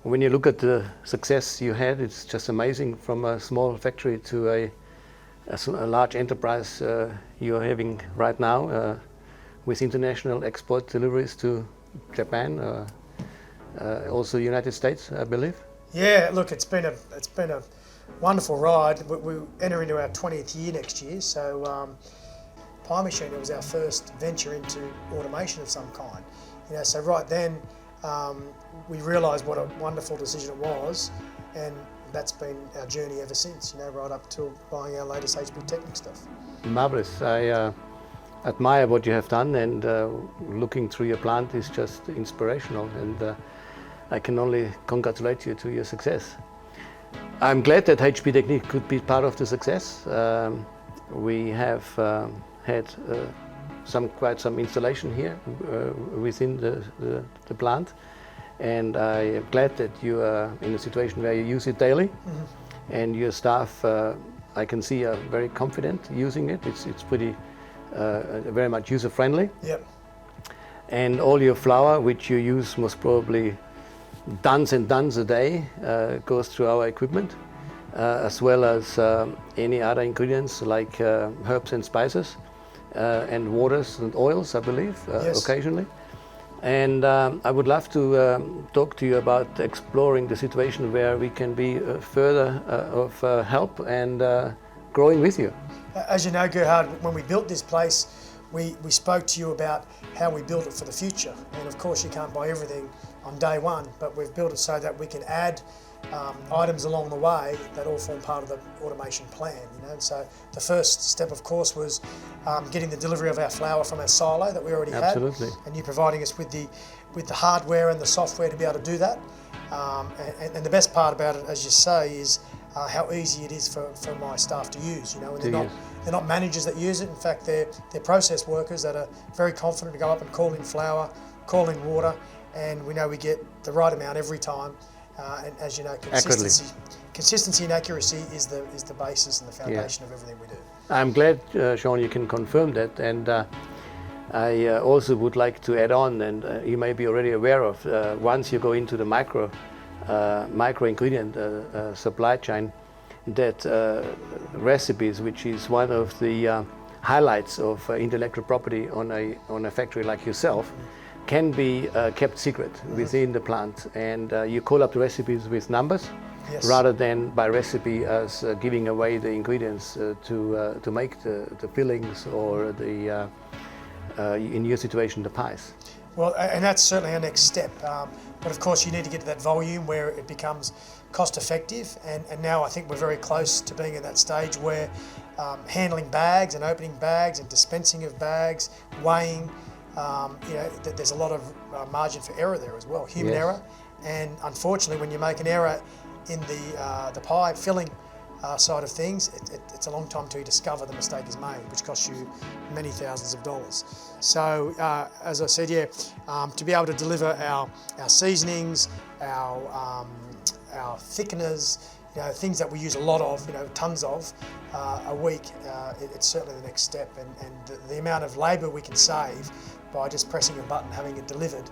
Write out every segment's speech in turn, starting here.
When you look at the success you had, it's just amazing, from a small factory to a large enterprise you're having right now, with international export deliveries to Japan, also United States, I believe. Yeah, look, it's been a wonderful ride. We enter into our 20th year next year, so Pie Machine was our first venture into automation of some kind. So right then we realised what a wonderful decision it was, and that's been our journey ever since. Right up to buying our latest hb-technik stuff. Marvelous. I admire what you have done, and looking through your plant is just inspirational, and I can only congratulate you to your success. I'm glad that hb-technik could be part of the success. We have had quite some installation here within the plant, and I am glad that you are in a situation where you use it daily, and your staff, I can see, are very confident using it. It's pretty very much user friendly. Yep. And all your flour, which you use most probably tons and tons a day, goes through our equipment, as well as any other ingredients like herbs and spices, and waters and oils, I believe, yes, occasionally. And I would love to talk to you about exploring the situation where we can be further of help and growing with you. As you know, Gerhard, when we built this place, we spoke to you about how we build it for the future. And of course you can't buy everything on day one, but we've built it so that we can add items along the way that all form part of the automation plan. And so the first step, of course, was getting the delivery of our flour from our silo that we already Absolutely. had, and you providing us with the hardware and the software to be able to do that. And the best part about it, as you say, is how easy it is for my staff to use. And they're not managers that use it. In fact, they're process workers that are very confident to go up and call in flour, call in water, and we know we get the right amount every time. And as you know, consistency and accuracy is the basis and the foundation of everything we do. I'm glad, Sean, you can confirm that, and I also would like to add on, and you may be already aware of, once you go into the micro ingredient supply chain, that recipes, which is one of the highlights of intellectual property on a factory like yourself, can be kept secret within the plant, and you call up the recipes with numbers, yes, rather than by recipe as giving away the ingredients to make the fillings or the in your situation, the pies. Well, and that's certainly our next step. But of course you need to get to that volume where it becomes cost effective, and now I think we're very close to being at that stage where handling bags and opening bags and dispensing of bags, weighing, there's a lot of margin for error there as well, human Yes. error. And unfortunately, when you make an error in the pie filling side of things, it's a long time till you discover the mistake is made, which costs you many thousands of dollars. So as I said, to be able to deliver our seasonings, our thickeners, things that we use a lot of, tons of a week, it's certainly the next step. And the amount of labour we can save by just pressing a button, having it delivered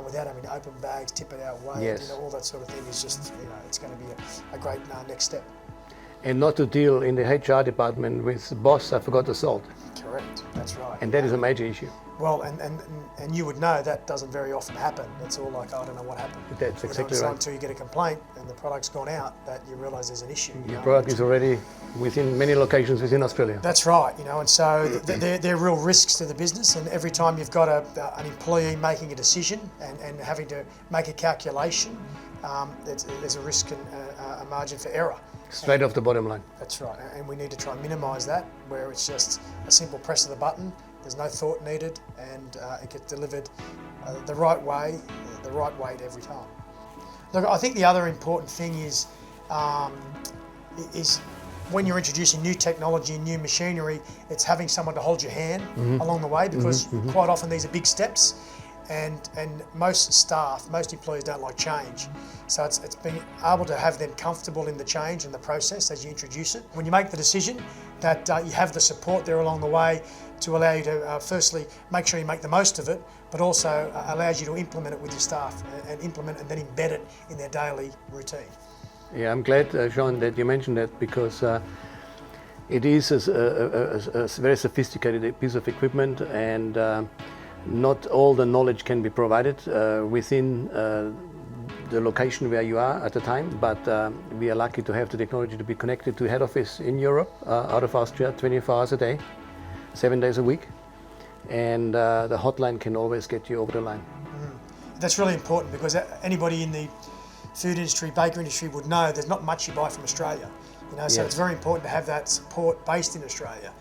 without having to open bags, tip it out, weigh it, Yes. all that sort of thing is just, it's going to be a great next step. And not to deal in the HR department with boss, I forgot the salt. Correct, that's right. And that is a major issue. Well, and you would know that doesn't very often happen. It's all like, I don't know what happened. That's exactly It's not right. until you get a complaint and the product's gone out that you realise there's an issue. Your product is already within many locations within Australia. That's right, and so they're real risks to the business, and every time you've got an employee making a decision and having to make a calculation, there's a risk and a margin for error. Straight off the bottom line. That's right, and we need to try and minimise that, where it's just a simple press of the button, there's no thought needed, and it gets delivered the right way, the right weight every time. Look, I think the other important thing is when you're introducing new technology and new machinery, it's having someone to hold your hand along the way, because quite often these are big steps, and most staff, most employees don't like change. So it's being able to have them comfortable in the change and the process as you introduce it. When you make the decision, that you have the support there along the way to allow you to firstly make sure you make the most of it, but also allows you to implement it with your staff and implement and then embed it in their daily routine. Yeah, I'm glad, Sean, that you mentioned that, because it is a very sophisticated piece of equipment, and not all the knowledge can be provided within the location where you are at the time, but we are lucky to have the technology to be connected to head office in Europe, out of Austria, 24 hours a day, 7 days a week, and the hotline can always get you over the line. That's really important, because anybody in the food industry, bakery industry would know there's not much you buy from Australia. So Yes. it's very important to have that support based in Australia.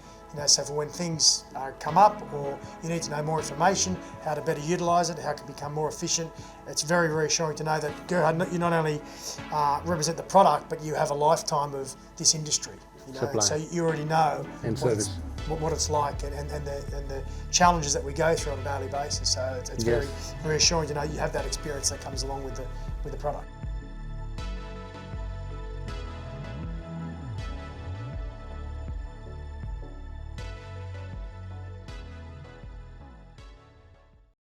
So for when things come up, or you need to know more information, how to better utilise it, how it can become more efficient, it's very reassuring to know that you not only represent the product, but you have a lifetime of this industry. Supply. So you already know And service. what it's like, and the challenges that we go through on a daily basis. So it's Yes. very reassuring to know you have that experience that comes along with the product.